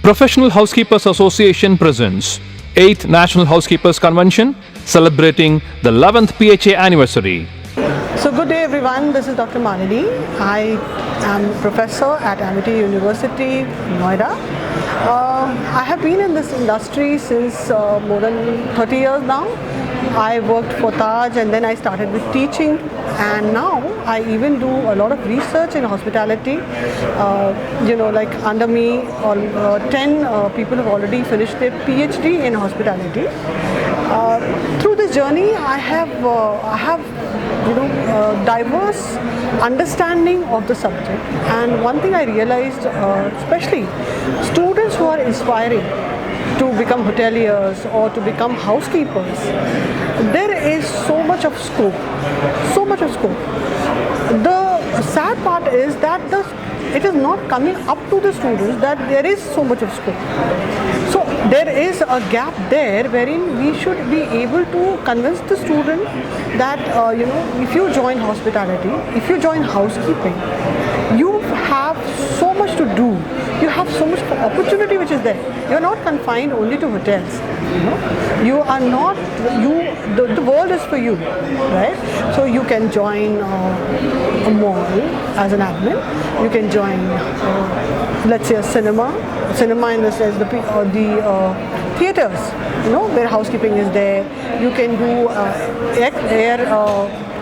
Professional Housekeepers Association presents 8th National Housekeepers Convention celebrating the 11th PHA anniversary. So good day everyone, this is Dr. Malini. I am professor at Amity University, Noida. I have been in this industry since more than 30 years now. I worked for Taj and then I started with teaching, and now I even do a lot of research in hospitality. Like under me, 10 people have already finished their PhD in hospitality. Through this journey, I have diverse understanding of the subject, and one thing I realized, especially students who are inspiring to become hoteliers or to become housekeepers, there is so much of scope. The sad part is that it is not coming up to the students that there is so much of scope. So there is a gap there wherein we should be able to convince the student that if you join hospitality, if you join housekeeping, you have so much to do. You have so much opportunity which is there. You are not confined only to hotels. You are not. The world is for you, right? So you can join a mall as an admin. You can join, let's say, a cinema in the sense the theaters, where housekeeping is there. You can do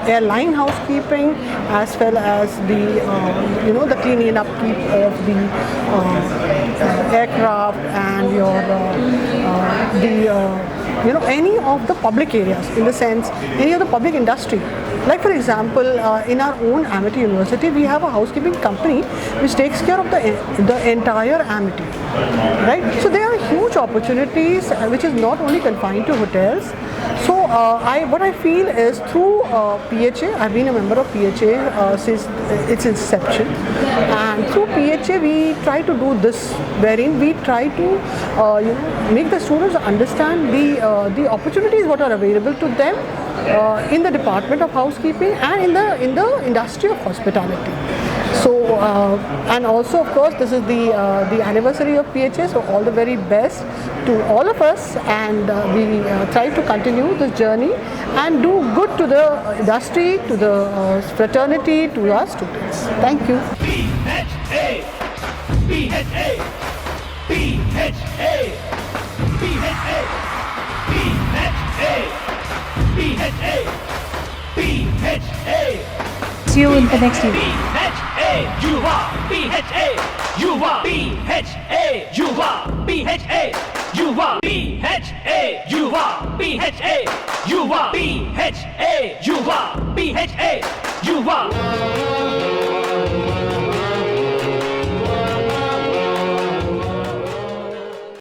airline housekeeping, as well as the cleaning and upkeep of the aircraft and any of the public areas, in the sense any of the public industry. Like for example, in our own Amity University, we have a housekeeping company which takes care of the entire Amity, right? So there are huge opportunities which is not only confined to hotels. So what I feel is through PHA, I've been a member of PHA since its inception, and through PHA we try to do this, wherein we try to make the students understand the opportunities what are available to them in the department of housekeeping and in the industry of hospitality. So and also, of course, this is the anniversary of PHA, so all the very best to all of us, and we try to continue this journey and do good to the industry, to the fraternity, to our students. Thank you. PHA, PHA, PHA, PHA, PHA, PHA, PHA. See you in the next event. PHA, you are PHA, you are PHA, you are PHA, you are PHA, you are PHA, you are PHA, you are PHA, you are.